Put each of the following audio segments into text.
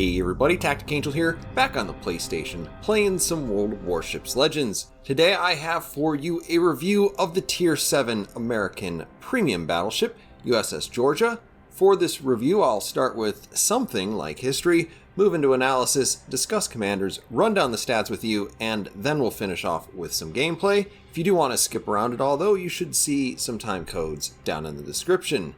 Hey everybody, TacticAngel here, back on the PlayStation, playing some World of Warships Legends. Today I have for you a review of the Tier 7 American premium battleship, USS Georgia. For this review, I'll start with something like history, move into analysis, discuss commanders, run down the stats with you, and then we'll finish off with some gameplay. If you do want to skip around it all though, you should see some time codes down in the description.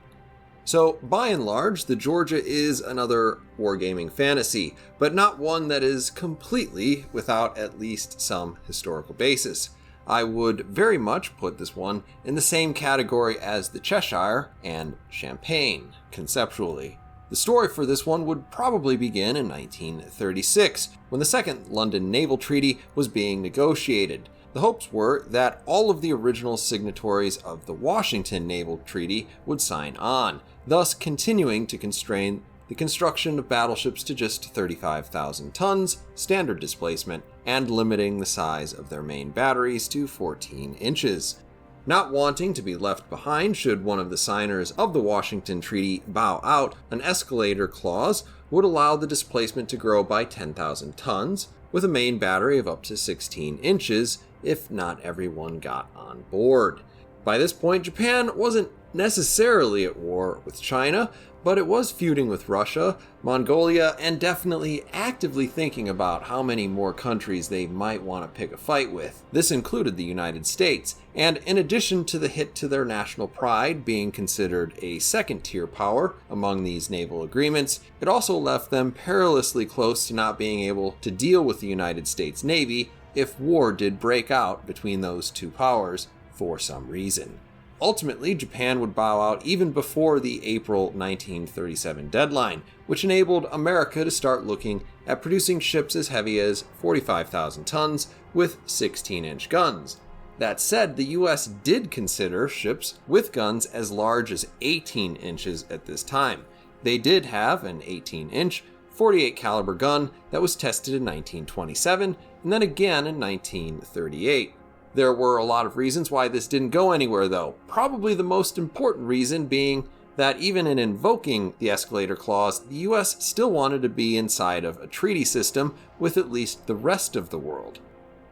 So, by and large, the Georgia is another wargaming fantasy, but not one that is completely without at least some historical basis. I would very much put this one in the same category as the Cheshire and Champagne, conceptually. The story for this one would probably begin in 1936, when the Second London Naval Treaty was being negotiated. The hopes were that all of the original signatories of the Washington Naval Treaty would sign on, thus continuing to constrain the construction of battleships to just 35,000 tons, standard displacement, and limiting the size of their main batteries to 14 inches. Not wanting to be left behind should one of the signers of the Washington Treaty bow out, an escalator clause would allow the displacement to grow by 10,000 tons, with a main battery of up to 16 inches, if not everyone got on board. By this point, Japan wasn't necessarily at war with China, but it was feuding with Russia, Mongolia, and definitely actively thinking about how many more countries they might want to pick a fight with. This included the United States, and in addition to the hit to their national pride being considered a second-tier power among these naval agreements, it also left them perilously close to not being able to deal with the United States Navy if war did break out between those two powers for some reason. Ultimately, Japan would bow out even before the April 1937 deadline, which enabled America to start looking at producing ships as heavy as 45,000 tons with 16-inch guns. That said, the US did consider ships with guns as large as 18 inches at this time. They did have an 18-inch 48 caliber gun that was tested in 1927 and then again in 1938. There were a lot of reasons why this didn't go anywhere though, probably the most important reason being that even in invoking the escalator clause, the US still wanted to be inside of a treaty system with at least the rest of the world.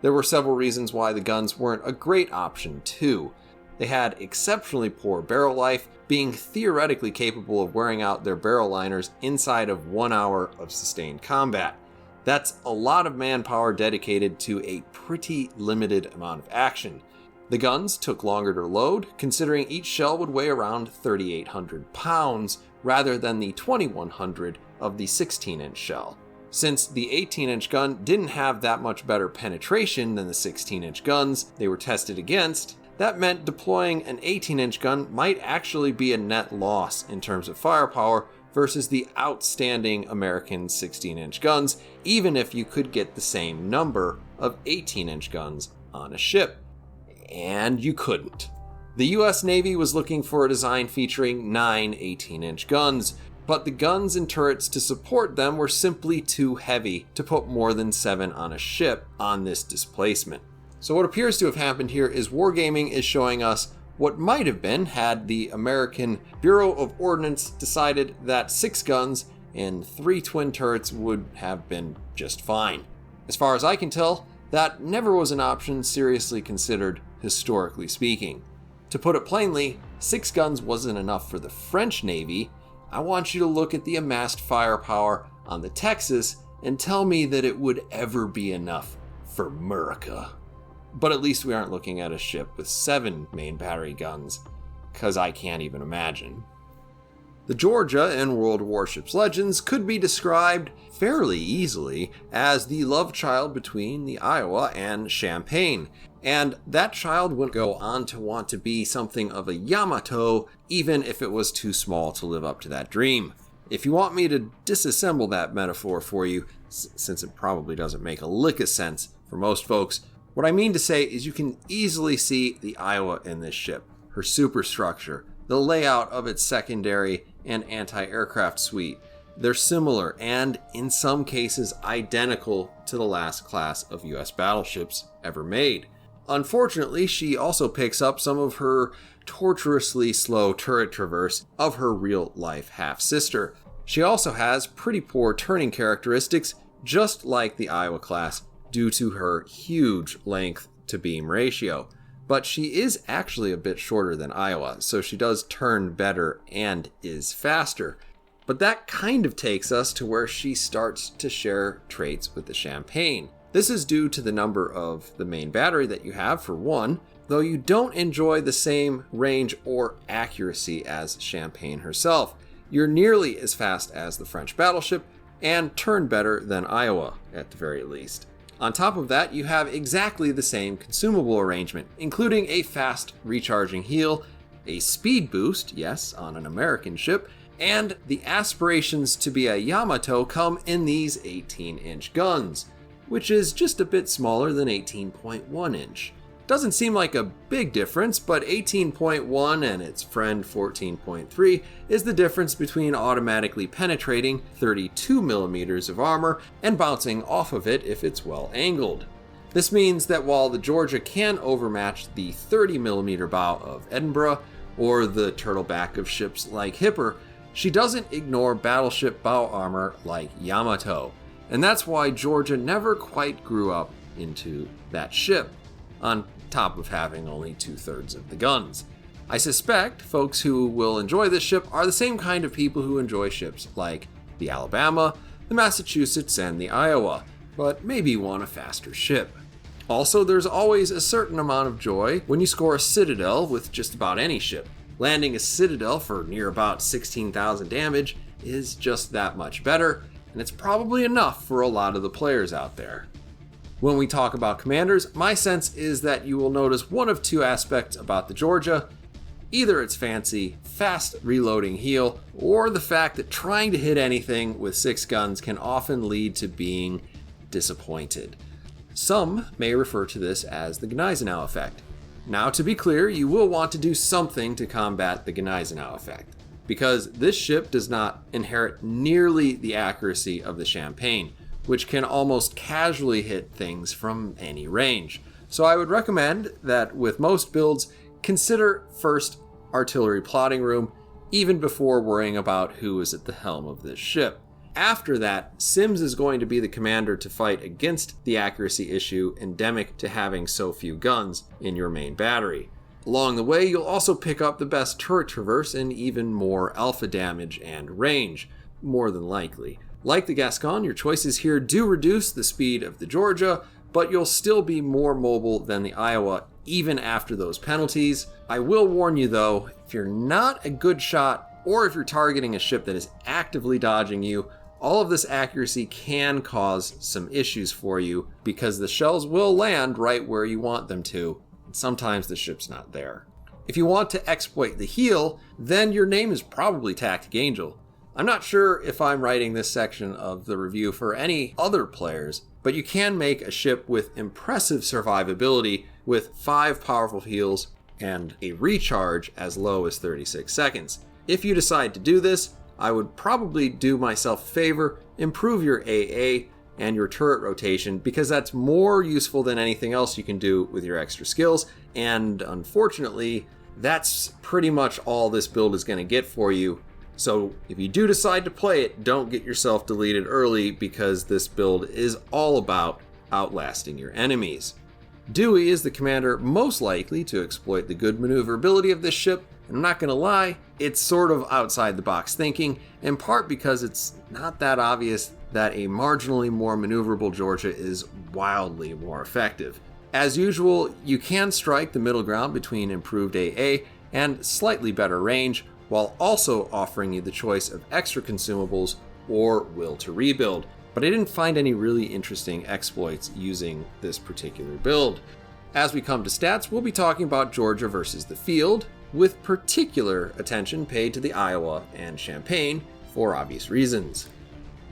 There were several reasons why the guns weren't a great option too. They had exceptionally poor barrel life, being theoretically capable of wearing out their barrel liners inside of 1 hour of sustained combat. That's a lot of manpower dedicated to a pretty limited amount of action. The guns took longer to load, considering each shell would weigh around 3,800 pounds rather than the 2,100 of the 16-inch shell. Since the 18-inch gun didn't have that much better penetration than the 16-inch guns they were tested against, that meant deploying an 18-inch gun might actually be a net loss in terms of firepower versus the outstanding American 16-inch guns, even if you could get the same number of 18-inch guns on a ship. And you couldn't. The US Navy was looking for a design featuring 9 18-inch guns, but the guns and turrets to support them were simply too heavy to put more than 7 on a ship on this displacement. So what appears to have happened here is wargaming is showing us what might have been had the American Bureau of Ordnance decided that 6 guns and 3 twin turrets would have been just fine. As far as I can tell, that never was an option seriously considered, historically speaking. To put it plainly, 6 guns wasn't enough for the French Navy. I want you to look at the amassed firepower on the Texas and tell me that it would ever be enough for America. But at least we aren't looking at a ship with 7 main battery guns, because I can't even imagine. The Georgia in World of Warships Legends could be described fairly easily as the love child between the Iowa and Champagne, and that child would go on to want to be something of a Yamato, even if it was too small to live up to that dream. If you want me to disassemble that metaphor for you, since it probably doesn't make a lick of sense for most folks, what I mean to say is you can easily see the Iowa in this ship, her superstructure, the layout of its secondary and anti-aircraft suite. They're similar and, in some cases, identical to the last class of US battleships ever made. Unfortunately, she also picks up some of her tortuously slow turret traverse of her real-life half-sister. She also has pretty poor turning characteristics, just like the Iowa class, due to her huge length to beam ratio. But she is actually a bit shorter than Iowa, so she does turn better and is faster. But that kind of takes us to where she starts to share traits with the Champagne. This is due to the number of the main battery that you have, for one, though you don't enjoy the same range or accuracy as Champagne herself. You're nearly as fast as the French battleship, and turn better than Iowa, at the very least. On top of that, you have exactly the same consumable arrangement, including a fast recharging heal, a speed boost, yes, on an American ship, and the aspirations to be a Yamato come in these 18-inch guns, which is just a bit smaller than 18.1 inch. Doesn't seem like a big difference, but 18.1 and its friend 14.3 is the difference between automatically penetrating 32 millimeters of armor and bouncing off of it if it's well angled. This means that while the Georgia can overmatch the 30 millimeter bow of Edinburgh or the turtleback of ships like Hipper, she doesn't ignore battleship bow armor like Yamato. And that's why Georgia never quite grew up into that ship, on top of having only 2/3 of the guns. I suspect folks who will enjoy this ship are the same kind of people who enjoy ships like the Alabama, the Massachusetts, and the Iowa, but maybe want a faster ship. Also, there's always a certain amount of joy when you score a Citadel with just about any ship. Landing a Citadel for near about 16,000 damage is just that much better, and it's probably enough for a lot of the players out there. When we talk about commanders, my sense is that you will notice one of two aspects about the Georgia: either its fancy, fast reloading heal, or the fact that trying to hit anything with 6 guns can often lead to being disappointed. Some may refer to this as the Gneisenau effect. Now, to be clear, you will want to do something to combat the Gneisenau effect, because this ship does not inherit nearly the accuracy of the Champagne, which can almost casually hit things from any range. So I would recommend that with most builds, consider first artillery plotting room, even before worrying about who is at the helm of this ship. After that, Sims is going to be the commander to fight against the accuracy issue endemic to having so few guns in your main battery. Along the way, you'll also pick up the best turret traverse and even more alpha damage and range, more than likely. Like the Gascon, your choices here do reduce the speed of the Georgia, but you'll still be more mobile than the Iowa even after those penalties. I will warn you though, if you're not a good shot, or if you're targeting a ship that is actively dodging you, all of this accuracy can cause some issues for you, because the shells will land right where you want them to, and sometimes the ship's not there. If you want to exploit the heal, then your name is probably TacticAngel. I'm not sure if I'm writing this section of the review for any other players, but you can make a ship with impressive survivability with 5 powerful heals and a recharge as low as 36 seconds. If you decide to do this, I would probably do myself a favor, improve your AA and your turret rotation, because that's more useful than anything else you can do with your extra skills, and unfortunately, that's pretty much all this build is going to get for you. So if you do decide to play it, don't get yourself deleted early, because this build is all about outlasting your enemies. Dewey is the commander most likely to exploit the good maneuverability of this ship, and I'm not going to lie, it's sort of outside the box thinking, in part because it's not that obvious that a marginally more maneuverable Georgia is wildly more effective. As usual, you can strike the middle ground between improved AA and slightly better range, while also offering you the choice of extra consumables or will to rebuild. But I didn't find any really interesting exploits using this particular build. As we come to stats, we'll be talking about Georgia versus the field, with particular attention paid to the Iowa and Champagne for obvious reasons.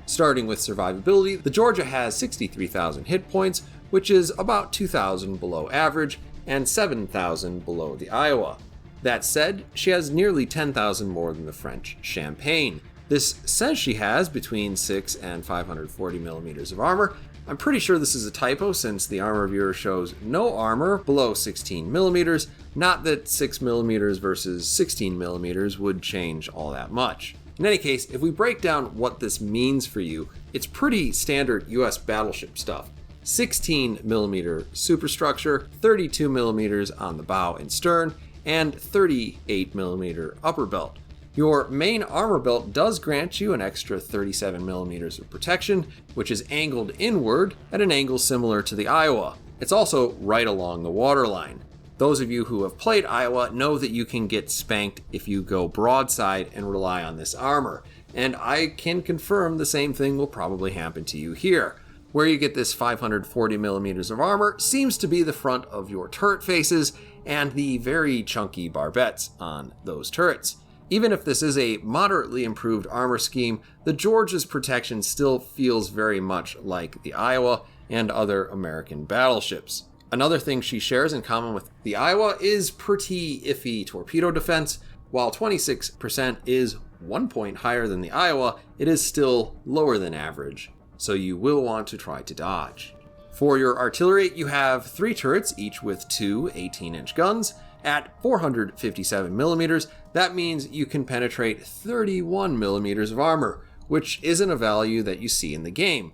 Starting with survivability, the Georgia has 63,000 hit points, which is about 2,000 below average and 7,000 below the Iowa. That said, she has nearly 10,000 more than the French Champagne. This says she has between 6 and 540 millimeters of armor. I'm pretty sure this is a typo, since the armor viewer shows no armor below 16 millimeters, not that 6 millimeters versus 16 millimeters would change all that much. In any case, if we break down what this means for you, it's pretty standard US battleship stuff. 16mm superstructure, 32mm on the bow and stern, and 38mm upper belt. Your main armor belt does grant you an extra 37mm of protection, which is angled inward at an angle similar to the Iowa. It's also right along the waterline. Those of you who have played Iowa know that you can get spanked if you go broadside and rely on this armor, and I can confirm the same thing will probably happen to you here. Where you get this 540mm of armor seems to be the front of your turret faces and the very chunky barbettes on those turrets. Even if this is a moderately improved armor scheme, the Georgia's protection still feels very much like the Iowa and other American battleships. Another thing she shares in common with the Iowa is pretty iffy torpedo defense. While 26% is 1 point higher than the Iowa, it is still lower than average, so you will want to try to dodge. For your artillery, you have 3 turrets, each with 2 18-inch guns. At 457mm, that means you can penetrate 31mm of armor, which isn't a value that you see in the game.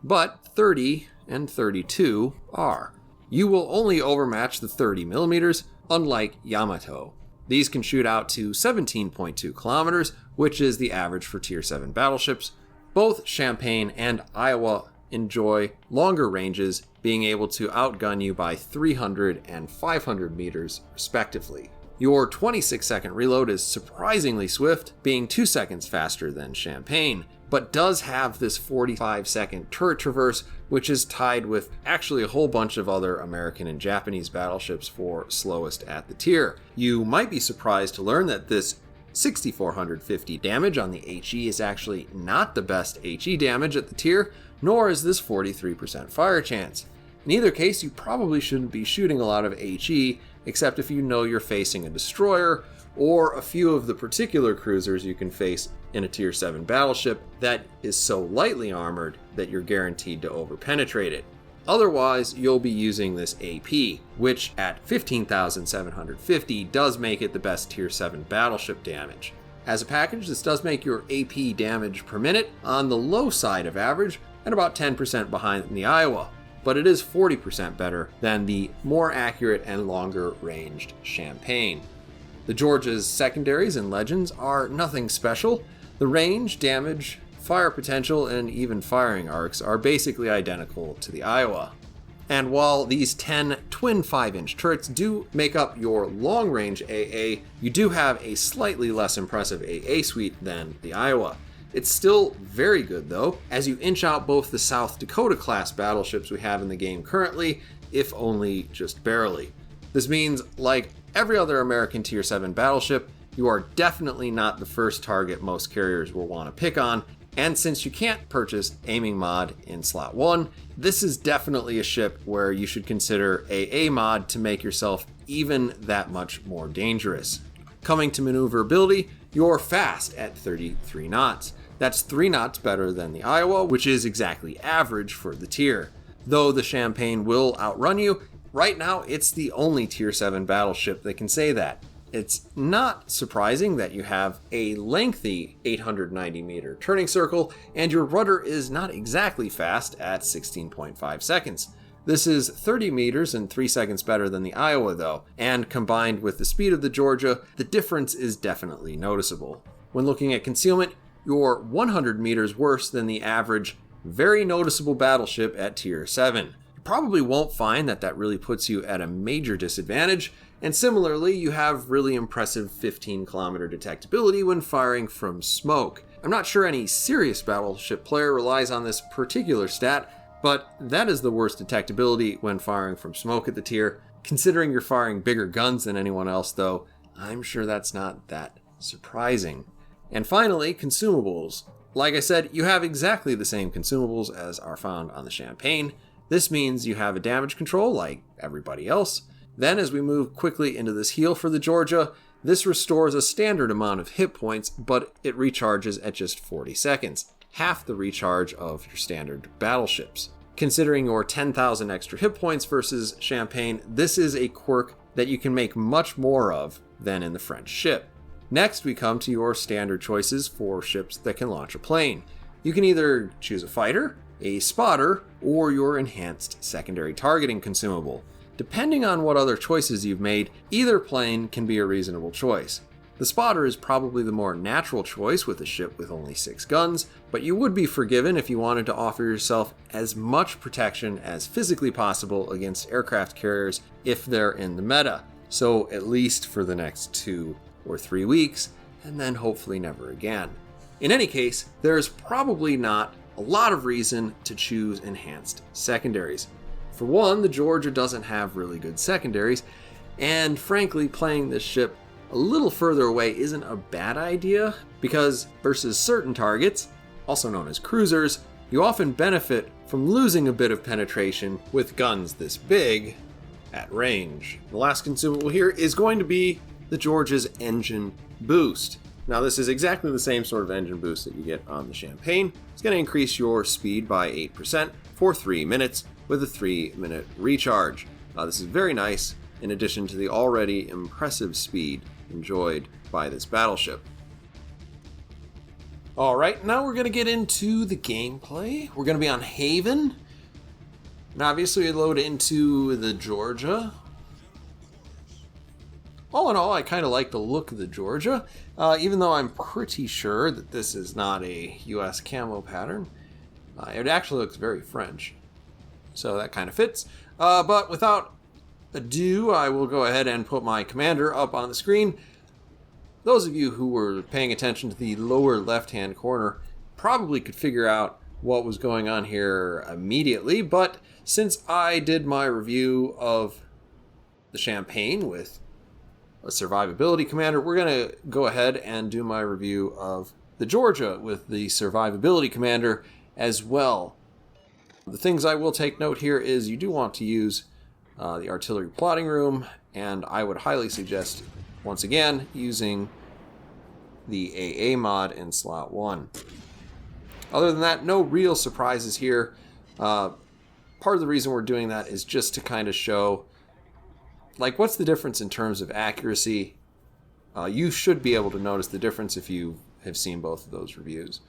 But 30 and 32 are. You will only overmatch the 30mm, unlike Yamato. These can shoot out to 17.2 kilometers, which is the average for Tier 7 battleships. Both Champagne and Iowa enjoy longer ranges, being able to outgun you by 300 and 500 meters, respectively. Your 26-second reload is surprisingly swift, being 2 seconds faster than Champagne, but does have this 45-second turret traverse, which is tied with actually a whole bunch of other American and Japanese battleships for slowest at the tier. You might be surprised to learn that this 6,450 damage on the HE is actually not the best HE damage at the tier, nor is this 43% fire chance. In either case, you probably shouldn't be shooting a lot of HE, except if you know you're facing a destroyer, or a few of the particular cruisers you can face in a Tier 7 battleship that is so lightly armored that you're guaranteed to overpenetrate it. Otherwise, you'll be using this AP, which at 15,750 does make it the best Tier 7 battleship damage. As a package, this does make your AP damage per minute on the low side of average and about 10% behind the Iowa, but it is 40% better than the more accurate and longer ranged Champagne. The Georgia's secondaries and legends are nothing special. The range, damage, fire potential, and even firing arcs are basically identical to the Iowa. And while these 10 twin 5-inch turrets do make up your long-range AA, you do have a slightly less impressive AA suite than the Iowa. It's still very good though, as you inch out both the South Dakota class battleships we have in the game currently, if only just barely. This means, like every other American Tier 7 battleship, you are definitely not the first target most carriers will want to pick on, and since you can't purchase aiming mod in slot 1, this is definitely a ship where you should consider AA mod to make yourself even that much more dangerous. Coming to maneuverability, you're fast at 33 knots. That's 3 knots better than the Iowa, which is exactly average for the tier. Though the Champagne will outrun you, right now it's the only Tier 7 battleship that can say that. It's not surprising that you have a lengthy 890 meter turning circle, and your rudder is not exactly fast at 16.5 seconds. This is 30 meters and 3 seconds better than the Iowa though, and combined with the speed of the Georgia, the difference is definitely noticeable. When looking at concealment, you're 100 meters worse than the average, very noticeable battleship at Tier 7. You probably won't find that really puts you at a major disadvantage, and similarly, you have really impressive 15 kilometer detectability when firing from smoke. I'm not sure any serious battleship player relies on this particular stat, but that is the worst detectability when firing from smoke at the tier. Considering you're firing bigger guns than anyone else though, I'm sure that's not that surprising. And finally, consumables. Like I said, you have exactly the same consumables as are found on the Champagne. This means you have a damage control like everybody else. Then as we move quickly into this heal for the Georgia, this restores a standard amount of hit points, but it recharges at just 40 seconds, half the recharge of your standard battleships. Considering your 10,000 extra hit points versus Champagne, this is a quirk that you can make much more of than in the French ship. Next, we come to your standard choices for ships that can launch a plane. You can either choose a fighter, a spotter, or your enhanced secondary targeting consumable. Depending on what other choices you've made, either plane can be a reasonable choice. The spotter is probably the more natural choice with a ship with only 6 guns, but you would be forgiven if you wanted to offer yourself as much protection as physically possible against aircraft carriers if they're in the meta. So at least for the next 2 or 3 weeks, and then hopefully never again. In any case, there's probably not a lot of reason to choose enhanced secondaries. For one, the Georgia doesn't have really good secondaries, and frankly, playing this ship a little further away isn't a bad idea, because versus certain targets, also known as cruisers, you often benefit from losing a bit of penetration with guns this big at range. The last consumable here is going to be the Georgia's engine boost. Now this is exactly the same sort of engine boost that you get on the Champagne. It's going to increase your speed by 8% for 3 minutes with a 3-minute recharge. This is very nice, in addition to the already impressive speed enjoyed by this battleship. Alright, now we're going to get into the gameplay. We're going to be on Haven. And obviously we load into the Georgia. All in all, I kind of like the look of the Georgia, even though I'm pretty sure that this is not a US camo pattern. It actually looks very French, so that kind of fits. But without ado, I will go ahead and put my commander up on the screen. Those of you who were paying attention to the lower left-hand corner probably could figure out what was going on here immediately, but since I did my review of the Champagne with a survivability commander, we're going to go ahead and do my review of the Georgia with the survivability commander as well. The things I will take note here is you do want to use the artillery plotting room, and I would highly suggest, once again, using the AA mod in slot 1. Other than that, no real surprises here. Part of the reason we're doing that is just to kind of show, like, what's the difference in terms of accuracy. You should be able to notice the difference if you have seen both of those reviews.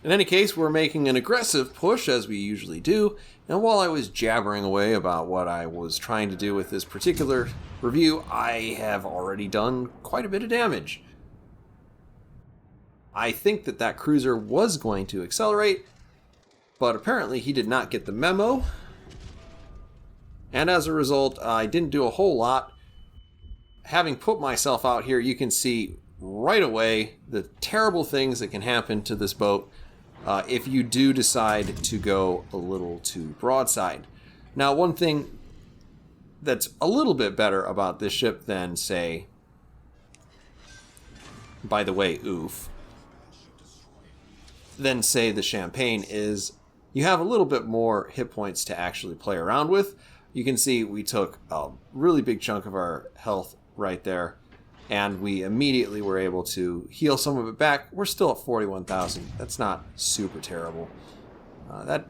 In any case, we're making an aggressive push, as we usually do, and while I was jabbering away about what I was trying to do with this particular review, I have already done quite a bit of damage. I think that cruiser was going to accelerate, but apparently he did not get the memo, and as a result, I didn't do a whole lot. Having put myself out here, you can see right away the terrible things that can happen to this boat if you do decide to go a little too broadside. Now, one thing that's a little bit better about this ship than, say, by the way, than, say, the Champagne is you have a little bit more hit points to actually play around with. You can see we took a really big chunk of our health right there, and we immediately were able to heal some of it back. We're still at 41,000. That's not super terrible. That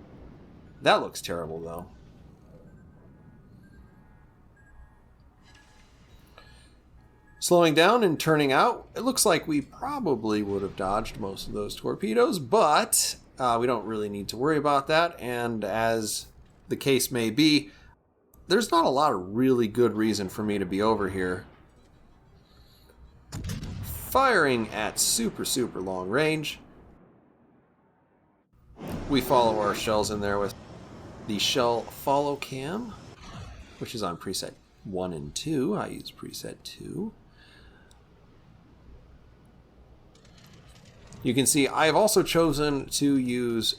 looks terrible, though. Slowing down and turning out, it looks like we probably would have dodged most of those torpedoes, but we don't really need to worry about that, and as the case may be, there's not a lot of really good reason for me to be over here firing at super long range. We follow our shells in there with the shell follow cam, which is on preset 1 and 2. I use preset 2. You can see I've also chosen to use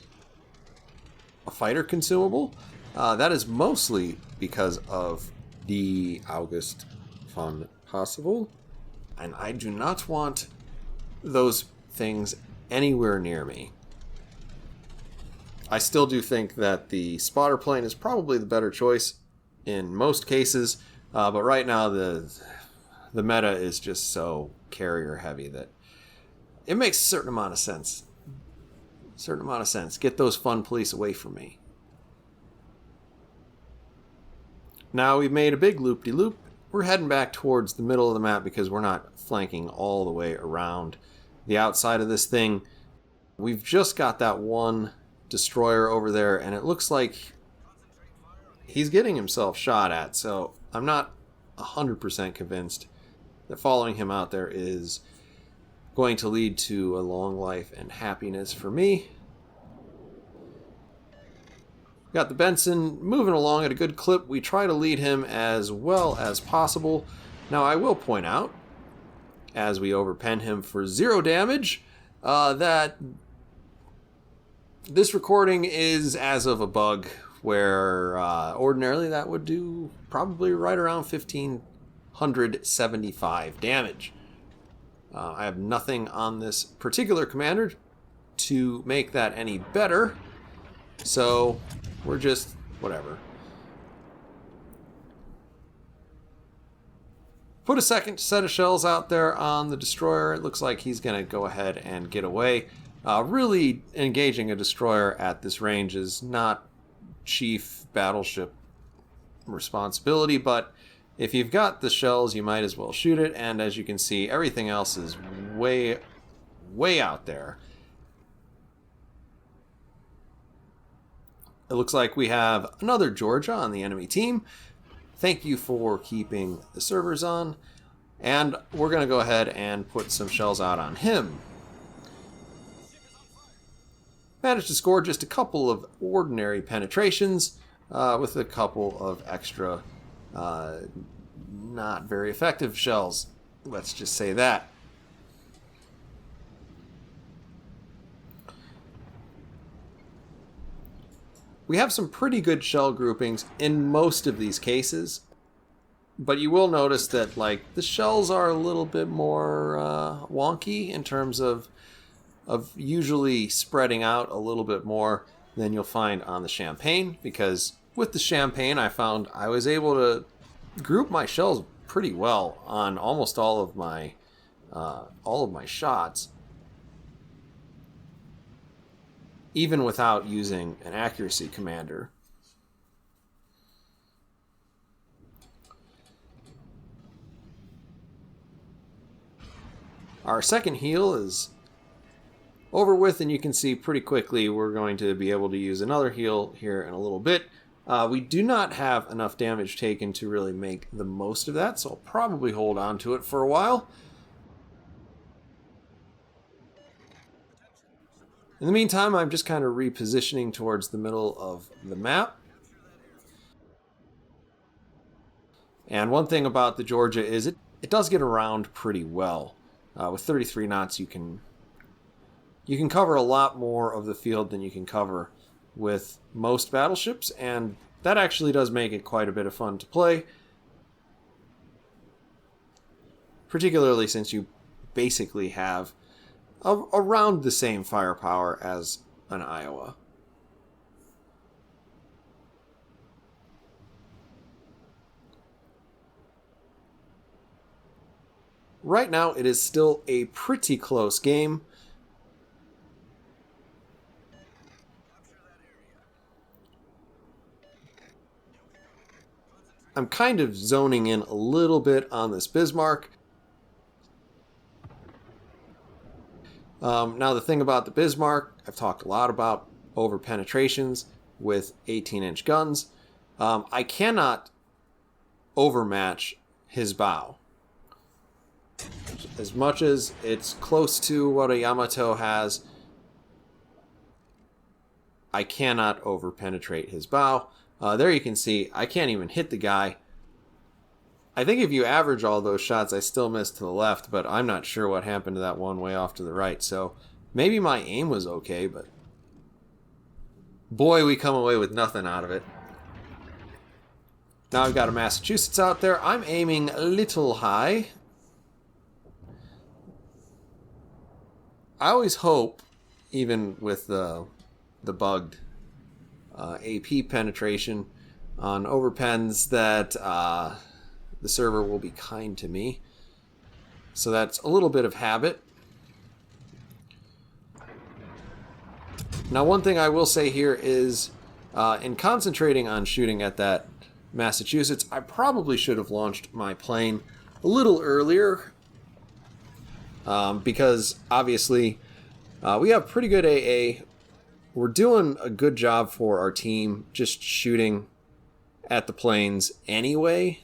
a fighter consumable. That is mostly because of the August von Possible, and I do not want those things anywhere near me. I still do think that the spotter plane is probably the better choice in most cases, but right now the meta is just so carrier heavy that it makes a certain amount of sense. Get those fun police away from me. Now we've made a big loop-de-loop. we're heading back towards the middle of the map because we're not flanking all the way around the outside of this thing. We've just got that one destroyer over there, and it looks like he's getting himself shot at, so I'm not 100% convinced that following him out there is going to lead to a long life and happiness for me. Got the Benson moving along at a good clip. We try to lead him as well as possible. Now I will point out, as we overpen him for 0 damage, that this recording is as of a bug, where ordinarily that would do probably right around 1,575 damage. I have nothing on this particular commander to make that any better, so we're just whatever. Put a second set of shells out there on the destroyer. It looks like he's going to go ahead and get away. Really engaging a destroyer at this range is not chief battleship responsibility, but if you've got the shells, you might as well shoot it, and as you can see, everything else is way out there. It looks like we have another Georgia on the enemy team. Thank you for keeping the servers on, and we're going to go ahead and put some shells out on him. Managed to score just a couple of ordinary penetrations with a couple of extra not very effective shells. Let's just say that. We have some pretty good shell groupings in most of these cases, but you will notice that the shells are a little bit more wonky in terms of usually spreading out a little bit more than you'll find on the Champagne, because with the Champagne I found I was able to group my shells pretty well on almost all of my shots, even without using an accuracy commander. Our second heal is over with, and you can see pretty quickly we're going to be able to use another heal here in a little bit. We do not have enough damage taken to really make the most of that, so I'll probably hold on to it for a while. In the meantime, I'm just kind of repositioning towards the middle of the map. And one thing about the Georgia is it does get around pretty well. With 33 knots, you can cover a lot more of the field than you can cover with most battleships, and that actually does make it quite a bit of fun to play, particularly since you basically have around the same firepower as an Iowa. Right now it is still a pretty close game. I'm kind of zoning in a little bit on this Bismarck. Now the thing about the Bismarck, I've talked a lot about over penetrations with 18-inch guns. I cannot overmatch his bow. As much as it's close to what a Yamato has, I cannot overpenetrate his bow. There you can see I can't even hit the guy. I think if you average all those shots, I still missed to the left, but I'm not sure what happened to that one way off to the right. So maybe my aim was okay, but boy, we come away with nothing out of it. Now I've got a Massachusetts out there. I'm aiming a little high. I always hope, even with the bugged AP penetration on overpens, that the server will be kind to me. So that's a little bit of habit. Now one thing I will say here is in concentrating on shooting at that Massachusetts. I probably should have launched my plane a little earlier because obviously we have pretty good AA. We're doing a good job for our team just shooting at the planes anyway.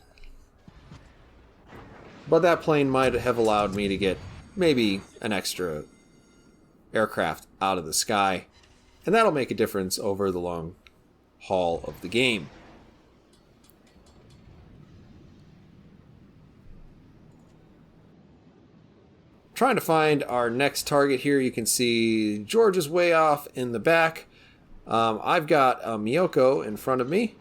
But that plane might have allowed me to get maybe an extra aircraft out of the sky. And that'll make a difference over the long haul of the game. Trying to find our next target here. You can see George is way off in the back. I've got Miyoko in front of me.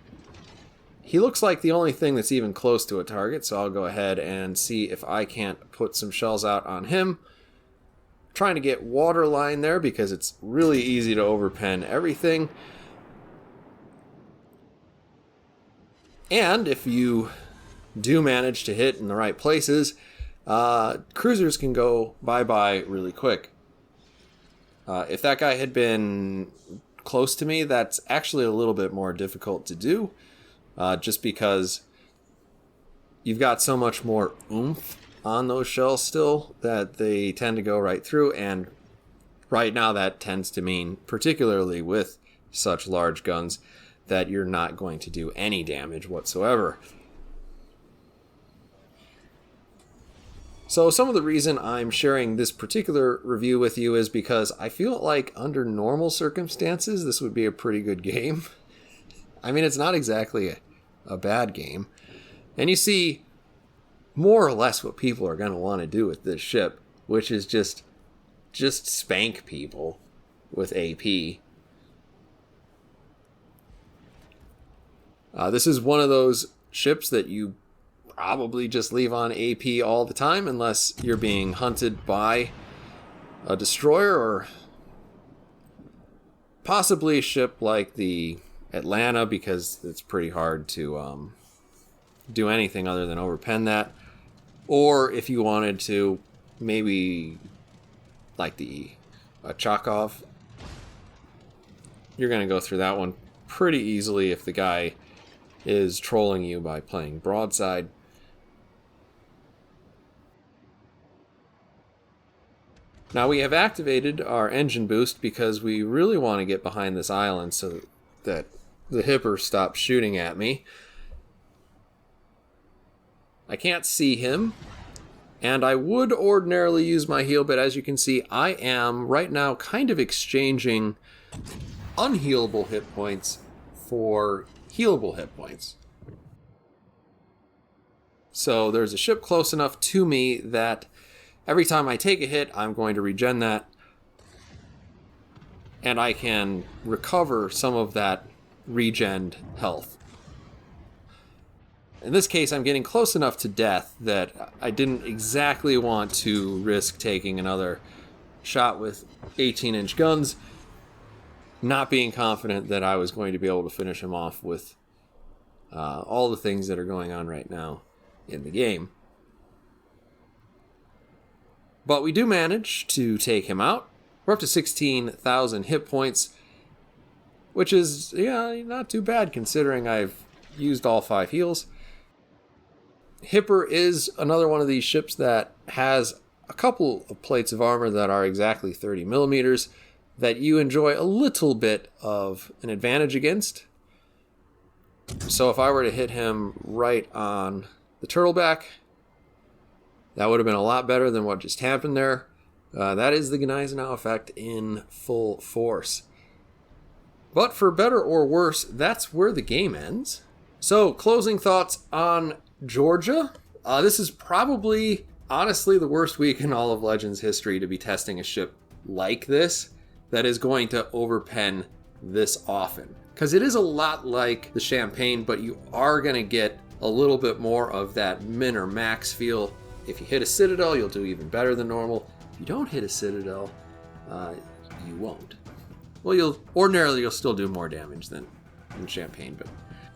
He looks like the only thing that's even close to a target, so I'll go ahead and see if I can't put some shells out on him. Trying to get waterline there because it's really easy to overpen everything. And if you do manage to hit in the right places, cruisers can go bye-bye really quick. If that guy had been close to me, that's actually a little bit more difficult to do, just because you've got so much more oomph on those shells still that they tend to go right through, and right now that tends to mean, particularly with such large guns, that you're not going to do any damage whatsoever. So some of the reason I'm sharing this particular review with you is because I feel like under normal circumstances this would be a pretty good game. I mean, it's not exactly a bad game. And you see more or less what people are going to want to do with this ship, which is just spank people with AP. This is one of those ships that you probably just leave on AP all the time unless you're being hunted by a destroyer, or possibly a ship like the Atlanta, because it's pretty hard to do anything other than overpen that. Or if you wanted to, maybe like the Chakov, you're going to go through that one pretty easily if the guy is trolling you by playing broadside. Now we have activated our engine boost because we really want to get behind this island so that the Hipper stops shooting at me. I can't see him, and I would ordinarily use my heal, but as you can see, I am right now kind of exchanging unhealable hit points for healable hit points. So there's a ship close enough to me that every time I take a hit, I'm going to regen that, and I can recover some of that regened health. In this case, I'm getting close enough to death that I didn't exactly want to risk taking another shot with 18-inch guns, not being confident that I was going to be able to finish him off with all the things that are going on right now in the game. But we do manage to take him out. We're up to 16,000 hit points, which is, not too bad considering I've used all 5 heals. Hipper is another one of these ships that has a couple of plates of armor that are exactly 30 millimeters that you enjoy a little bit of an advantage against. So if I were to hit him right on the turtleback, that would have been a lot better than what just happened there. That is the Gneisenau effect in full force. But for better or worse, that's where the game ends. So, closing thoughts on Georgia. This is probably, honestly, the worst week in all of Legends history to be testing a ship like this that is going to overpen this often. Because it is a lot like the Champagne, but you are going to get a little bit more of that min or max feel. If you hit a Citadel, you'll do even better than normal. If you don't hit a Citadel, you won't. Well, you'll still do more damage than in Champagne, but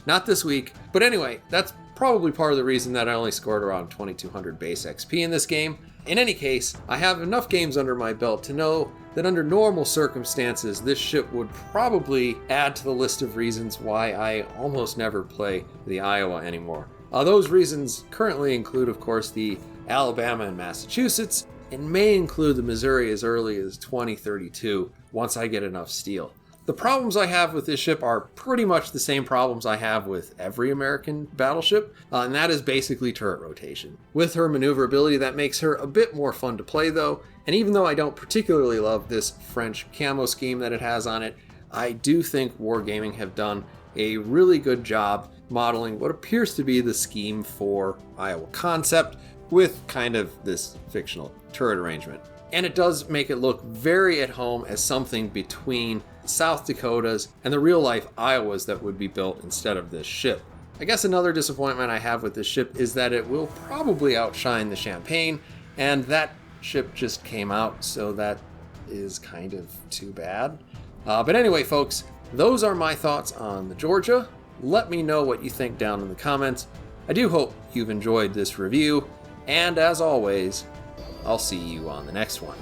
not this week. But anyway, that's probably part of the reason that I only scored around 2200 base XP in this game. In any case, I have enough games under my belt to know that under normal circumstances, this ship would probably add to the list of reasons why I almost never play the Iowa anymore. Those reasons currently include, of course, the Alabama and Massachusetts, and may include the Missouri as early as 2032, once I get enough steel. The problems I have with this ship are pretty much the same problems I have with every American battleship, and that is basically turret rotation. With her maneuverability, that makes her a bit more fun to play though, and even though I don't particularly love this French camo scheme that it has on it, I do think Wargaming have done a really good job modeling what appears to be the scheme for Iowa concept with kind of this fictional turret arrangement. And it does make it look very at home as something between South Dakotas and the real life Iowas that would be built instead of this ship. I guess another disappointment I have with this ship is that it will probably outshine the Champagne, and that ship just came out, so that is kind of too bad. But anyway, folks, those are my thoughts on the Georgia. Let me know what you think down in the comments. I do hope you've enjoyed this review, and as always, I'll see you on the next one.